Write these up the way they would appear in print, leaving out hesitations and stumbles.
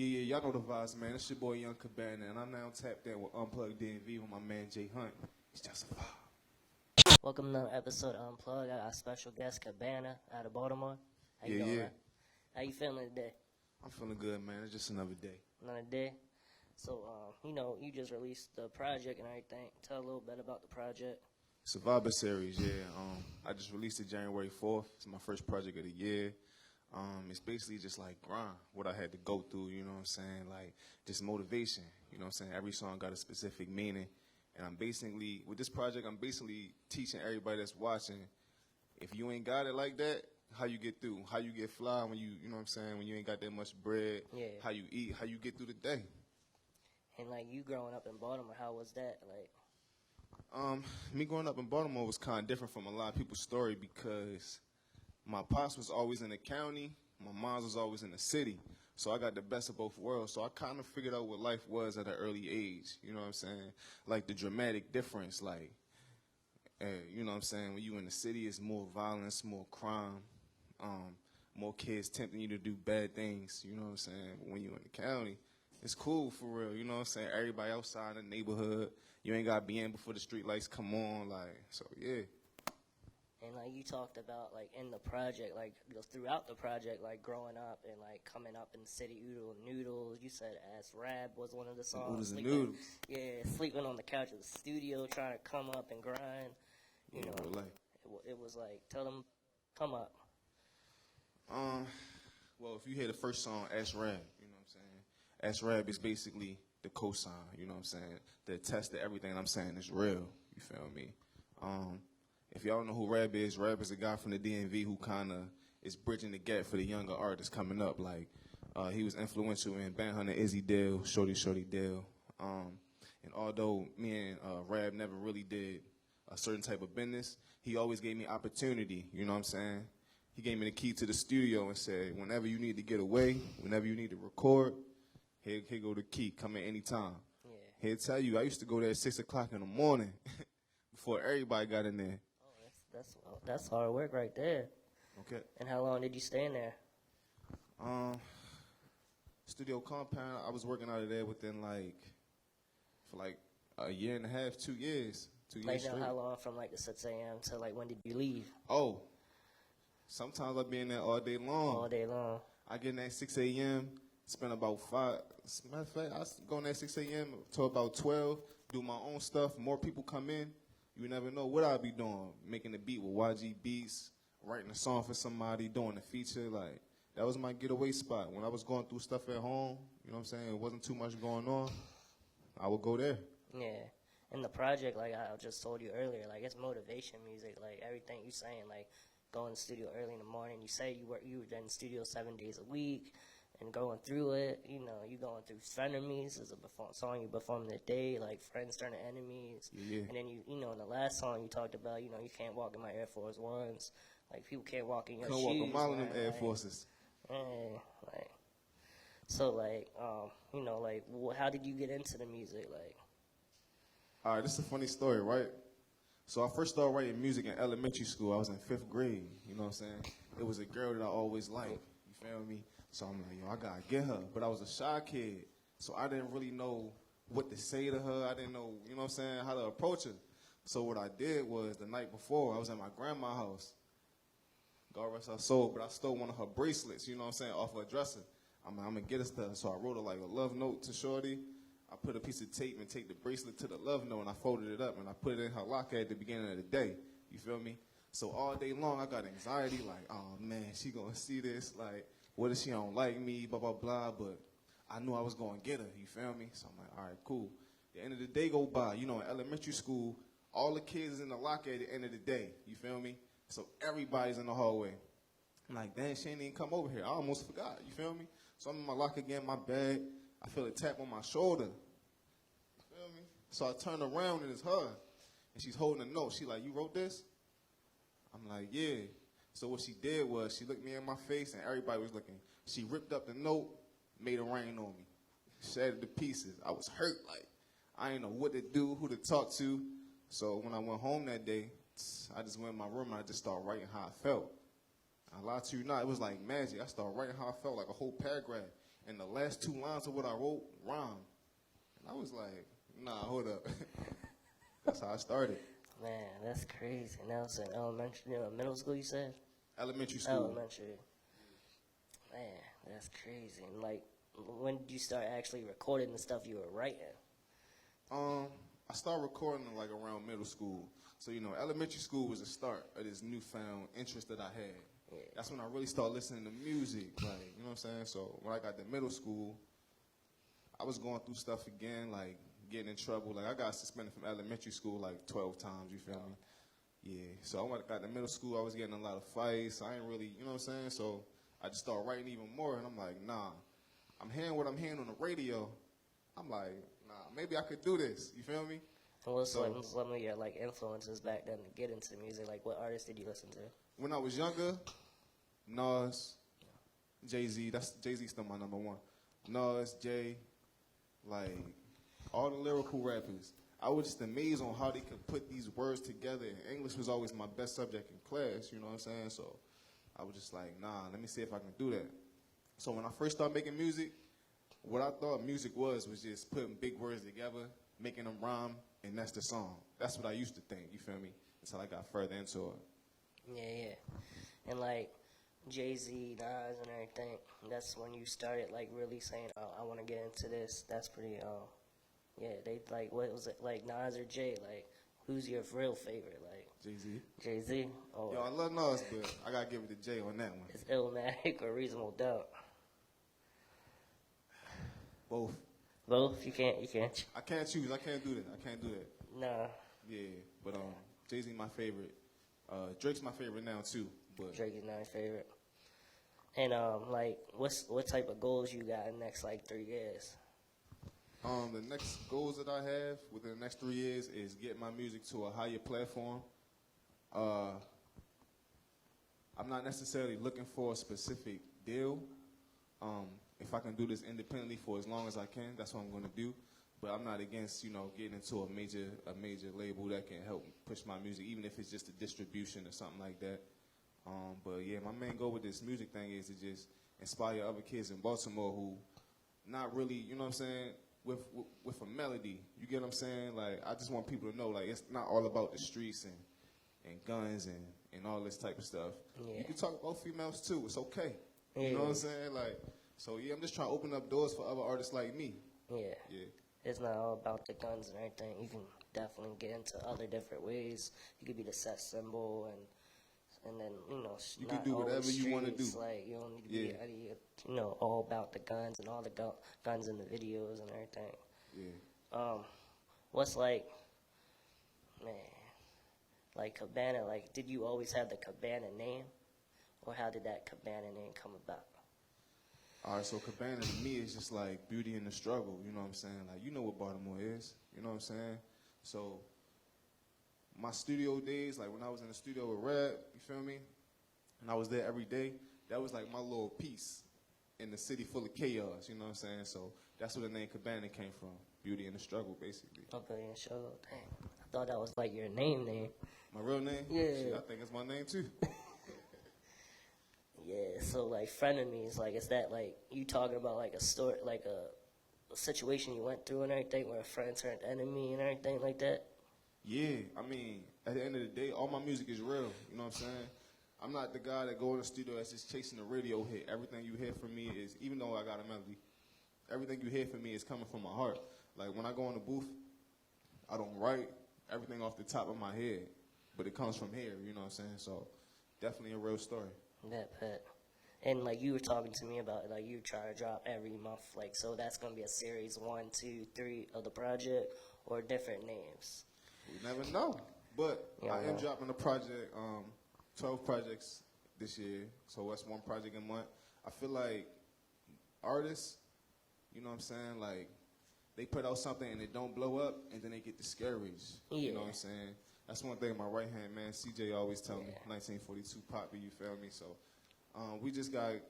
Yeah, y'all know the vibes, man. It's your boy Young Cabana, and I'm now tapped in with Unplugged DMV with my man Jay Hunt. It's just a vibe. Welcome to another episode of Unplugged. I got our special guest, Cabana, out of Baltimore. How you Yeah, doing, yeah. man? How you feeling today? I'm feeling good, man. It's just another day. Another day? So, you just released the project and everything. Tell a little bit about the project. Survivor Series, yeah. I just released it January 4th. It's my first project of the year. It's basically just like grind, what I had to go through, you know what I'm saying? Like, just motivation, you know what I'm saying? Every song got a specific meaning. And with this project, I'm basically teaching everybody that's watching, if you ain't got it like that, how you get through, how you get fly when you know what I'm saying, when you ain't got that much bread, Yeah. how you eat, how you get through the day. And, you growing up in Baltimore, how was that? Me growing up in Baltimore was kind of different from a lot of people's story because my pops was always in the county, my mom was always in the city. So I got the best of both worlds. So I kind of figured out what life was at an early age. You know what I'm saying? Like the dramatic difference. Like, you know what I'm saying? When you in the city, it's more violence, more crime, more kids tempting you to do bad things. You know what I'm saying? When you in the county, it's cool for real. You know what I'm saying? Everybody outside in the neighborhood. You ain't got to be in before the street lights come on. So yeah. And, you talked about, in the project, throughout the project, growing up and, coming up in the city, Oodle and Noodles. You said Ass Rab was one of the songs. Oodles and Noodles. Yeah, sleeping on the couch of the studio, trying to come up and grind. You know, real life. It was tell them, come up. Well, if you hear the first song, Ass Rab, you know what I'm saying? Ass Rab is basically the cosign, you know what I'm saying? The test that everything I'm saying is real, you feel me? If y'all don't know who Rab is a guy from the DMV who kind of is bridging the gap for the younger artists coming up. He was influential in Band Hunter, Izzy Dale, Shorty Dale. And although me and Rab never really did a certain type of business, he always gave me opportunity, you know what I'm saying? He gave me the key to the studio and said, whenever you need to get away, whenever you need to record, here go the key, come in anytime. Yeah. He'll tell you, I used to go there at 6 o'clock in the morning before everybody got in there. That's hard work right there. Okay. And how long did you stay in there? Studio compound, I was working out of there within for a year and a half, 2 years. 2 years straight. How long from the 6 a.m. to when did you leave? Oh, sometimes I be in there all day long. All day long. I get in there at 6 a.m., spend about 5. As a matter of fact, I go in there at 6 a.m. till about 12, do my own stuff. More people come in. You never know what I'll be doing. Making a beat with YG Beats, writing a song for somebody, doing a feature. That was my getaway spot. When I was going through stuff at home, you know what I'm saying, it wasn't too much going on, I would go there. Yeah. And the project, I just told you earlier, it's motivation music. Everything you saying, going to the studio early in the morning. You say you were in the studio 7 days a week and going through it. You going through Frenemies is a song you perform the day, Friends Turn to Enemies. Yeah. And then in the last song you talked about, you can't walk in my Air Force Ones. People can't walk in your shoes. Can't walk a mile in them Air Forces. So, how did you get into the music? All right, this is a funny story, right? So I first started writing music in elementary school. I was in 5th grade, you know what I'm saying? It was a girl that I always liked, you feel me? So I'm like, I gotta get her. But I was a shy kid, so I didn't really know what to say to her. I didn't know, you know what I'm saying, how to approach her. So what I did was the night before, I was at my grandma's house. God rest her soul, but I stole one of her bracelets, you know what I'm saying, off her dresser. I'm gonna get us there. So I wrote her a love note to Shorty. I put a piece of tape and taped the bracelet to the love note, and I folded it up, and I put it in her locker at the beginning of the day. You feel me? So all day long, I got anxiety, oh, man, she gonna see this, what if she don't like me, blah, blah, blah, but I knew I was gonna get her, you feel me? So I'm like, all right, cool. The end of the day go by. In elementary school, all the kids is in the locker at the end of the day, you feel me? So everybody's in the hallway. I'm like, dang, she ain't even come over here. I almost forgot, you feel me? So I'm in my locker again, my bag. I feel a tap on my shoulder. You feel me? So I turn around and it's her. And she's holding a note. She like, you wrote this? I'm like, yeah. So what she did was she looked me in my face and everybody was looking. She ripped up the note, made it rain on me. Shattered to pieces. I was hurt. I didn't know what to do, who to talk to. So when I went home that day, I just went in my room and I just started writing how I felt. I lie to you not, it was like magic. I started writing how I felt, like a whole paragraph. and the last 2 lines of what I wrote rhymed. And I was like, nah, hold up. That's how I started. Man, that's crazy. And that was in elementary, middle school, you said? Elementary school. Elementary. Man, that's crazy. And like, when did you start actually recording the stuff you were writing? I started recording like around middle school. So, elementary school was the start of this newfound interest that I had. Yeah. That's when I really started listening to music, like, you know what I'm saying? So when I got to middle school, I was going through stuff again, like getting in trouble. Like I got suspended from elementary school like 12 times, you feel me? Yeah, so I got to middle school, I was getting a lot of fights. I ain't really, you know what I'm saying? So I just started writing even more, and I'm like, nah, I'm hearing what I'm hearing on the radio. I'm like, nah, maybe I could do this, you feel me? And what's some of your like influences back then to get into music? Like, what artists did you listen to? When I was younger, Nas, Jay-Z, Jay-Z still my number one. Nas, Jay, like, all the lyrical rappers. I was just amazed on how they could put these words together. And English was always my best subject in class, you know what I'm saying? So I was just like, nah, let me see if I can do that. So when I first started making music, what I thought music was just putting big words together, making them rhyme, and that's the song. That's what I used to think, you feel me? Until I got further into it. Yeah. And like Jay-Z, Nas, and everything, that's when you started like really saying, oh, I want to get into this. That's pretty, yeah, they like, what was it, like Nas or Jay? Like, who's your real favorite? Like, Jay-Z. Jay-Z? Oh, Yo, I love Nas, but I got to give it to Jay on that one. it's Illmatic or Reasonable Doubt? Both. Both? You can't. I can't choose. I can't do that. Nah. Yeah, but Jay-Z my favorite. Drake's my favorite now too. But Drake is not his favorite. And like, what type of goals you got in the next like 3 years? the next goals that I have within the next 3 years is get my music to a higher platform. I'm not necessarily looking for a specific deal. If I can do this independently for as long as I can, that's what I'm going to do. But I'm not against, getting into a major label that can help push my music, even if it's just a distribution or something like that. But yeah, my main goal with this music thing is to just inspire other kids in Baltimore who not really, you know what I'm saying, with a melody. You get what I'm saying? Like, I just want people to know, like, it's not all about the streets and guns and all this type of stuff. Yeah. You can talk about females too. It's okay. Yeah. You know what I'm saying? Like, so yeah, I'm just trying to open up doors for other artists like me. Yeah. Yeah. It's not all about the guns and everything. You can definitely get into other different ways. You could be the sex symbol and then, You not can do whatever always you want to do. streets, like, you don't need to be all about the guns and all the guns in the videos and everything. Yeah. What's like, man, like Cabana, like, did you always have the Cabana name? Or how did that Cabana name come about? All right, so Cabana to me is just like beauty in the struggle, you know what I'm saying? Like, you know what Baltimore is, you know what I'm saying? So, my studio days, like when I was in the studio with Red, you feel me? And I was there every day, that was like my little piece in the city full of chaos, you know what I'm saying? So, that's where the name Cabana came from, beauty in the struggle, basically. Okay, show. Dang. I thought that was like your name. My real name? Yeah. Shit, I think it's my name too. Yeah, so like frenemies, like is that like you talking about like a story, like a situation you went through and everything where a friend turned enemy and everything like that? Yeah, I mean, at the end of the day, all my music is real, you know what I'm saying? I'm not the guy that go in the studio that's just chasing a radio hit. Everything you hear from me is, even though I got a melody, everything you hear from me is coming from my heart. Like when I go in the booth, I don't write everything off the top of my head, but it comes from here, you know what I'm saying? So definitely a real story. That pet. And like you were talking to me about, like you try to drop every month, like so that's gonna be a series 1, 2, 3 of the project or different names. We never know, but Yeah, I am know. dropping a project, 12 projects this year, so that's one project a month. I feel like artists, you know what I'm saying, like they put out something and it don't blow up, and then they get discouraged. You know Yeah. what I'm saying? That's one thing my right hand man CJ always tell me. Yeah. 1942 Poppy, you feel me? So we just gotta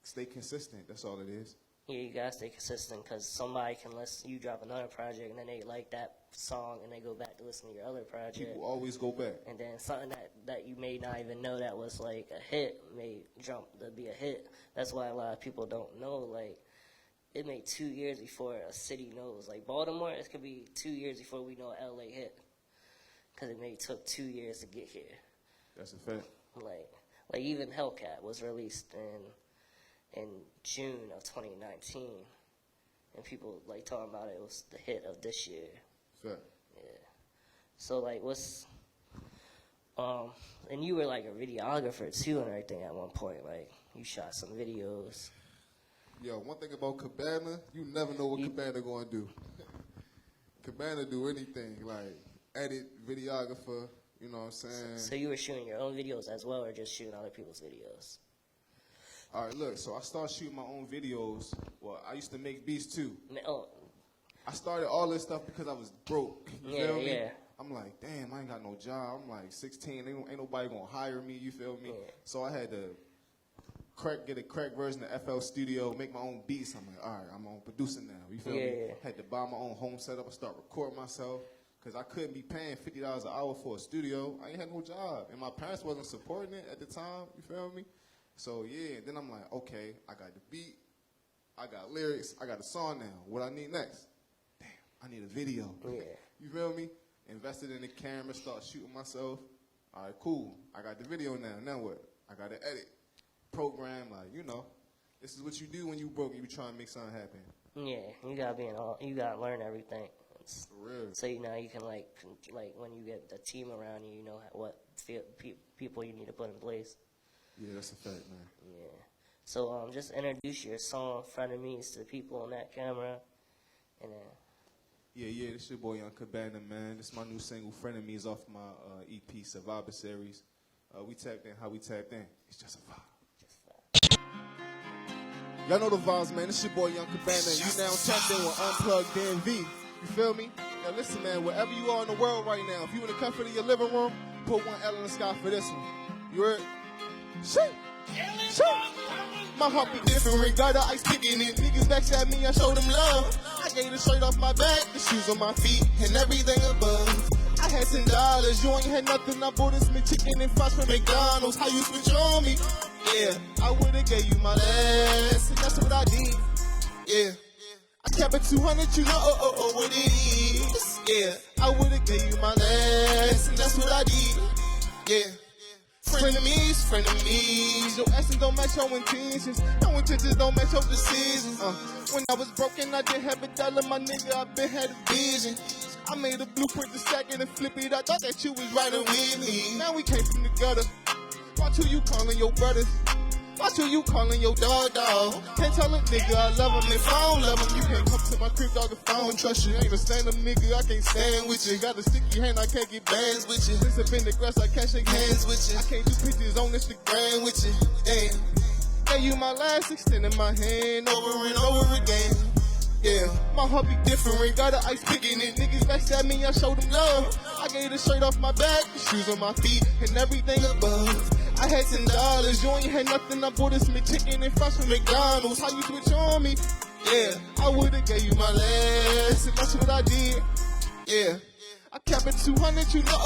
stay consistent. That's all it is. Yeah, you gotta stay consistent because somebody can listen. You drop another project and then they like that song and they go back to listen to your other project. People always go back. And then something that you may not even know that was like a hit may jump to be a hit. That's why a lot of people don't know, like, it may 2 years before a city knows. Like Baltimore, it could be 2 years before we know LA hit, because it may took 2 years to get here. That's a fact. Like even Hellcat was released in June of 2019, and people like talking about it was the hit of this year. Fact. Yeah. So like, what's and you were like a videographer too and everything at one point. Like you shot some videos. Yo, one thing about Cabana, you never know what Cabana gonna do. Cabana do anything, like edit, videographer, you know what I'm saying? So you were shooting your own videos as well, or just shooting other people's videos? All right, look, so I started shooting my own videos. Well, I used to make beats too. Oh, I started all this stuff because I was broke. You Yeah, feel me? yeah. I'm like, damn, I ain't got no job. I'm like 16, ain't nobody gonna hire me, you feel me? Yeah. So I had to get a crack version of FL Studio, make my own beats. I'm like, all right, I'm on producing now, you feel me? Yeah. Had to buy my own home setup and start recording myself because I couldn't be paying $50 an hour for a studio. I ain't had no job, and my parents wasn't supporting it at the time, you feel me? So yeah, then I'm like, okay, I got the beat, I got lyrics, I got a song now. What I need next? Damn, I need a video. Yeah. You feel me? Invested in the camera, start shooting myself. All right, cool. I got the video now. Now what? I got to edit, program, like, you know. This is what you do when you broke and you trying to make something happen. Yeah, you gotta learn everything. For real. So you know you can like when you get the team around you, you know what people you need to put in place. Yeah, that's a fact, man. Yeah. So just introduce your song "Frenemies" to the people on that camera, and then. Yeah, this your boy Young Cabana, man. This my new single, Frenemies, off my EP, Survivor Series. We tapped in how we tapped in. It's just a vibe. Y'all know the vibes, man. This your boy Young Cabana. You now tapped in with Unplugged DMV. You feel me? Now listen, man, wherever you are in the world right now, if you in the comfort of your living room, put one L in the sky for this one. You heard? Shit! Shit! My heart be different, regard the ice picking it. Niggas backstab me, I show them love. I gave the shirt off my back, the shoes on my feet, and everything above. I had $10, you ain't had nothing. I bought this McChicken and fries from McDonald's. How you switch on me? Yeah, I would've gave you my last, and that's what I did. Yeah, I kept it 200, you know what it is. Yeah, I would've gave you my last, and that's what I did. Yeah. Frenemies, your essence don't match your intentions. Your intentions don't match your decisions. When I was broken, I didn't have $1, my nigga, I been had a vision. I made a blueprint to stack it and flip it. I thought that you was riding with me. Now we came from the gutter. Watch who you calling your brothers. Watch who you calling your dog. Can't tell a nigga I love him if I don't love him. You can't come to my crib, dog, if I don't trust you. Ain't a stand-up nigga, I can't stand with you. Got a sticky hand, I can't get bands with you. Since I've been the grass, I can't shake hands with you. I can't do pictures on Instagram with you. Damn. Gave you my last, extending my hand over and over again. Yeah, my heart be different, got the ice picking it. Niggas backstab me, I show them love. I gave the shirt off my back, the shoes on my feet, and everything above. I had $10, you ain't had nothing. I bought this McChicken and fries from McDonald's. How you switch on me? Yeah, I would've gave you my last, and that's what I did. Yeah, I kept it 200, you know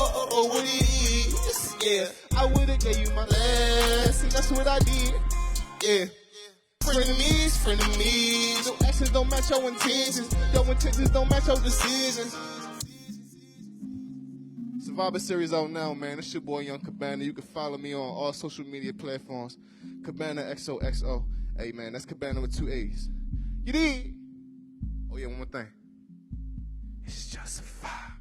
what it is. Yeah, I would've gave you my last, and that's what I did. Yeah. Frenemies, your actions don't match your intentions. Your intentions don't match your decisions. Survivor Series out now, man. It's your boy Young Cabana. You can follow me on all social media platforms. Cabana XOXO. Hey, man, that's Cabana with 2 A's. You did? Oh, yeah, one more thing. It's just a vibe.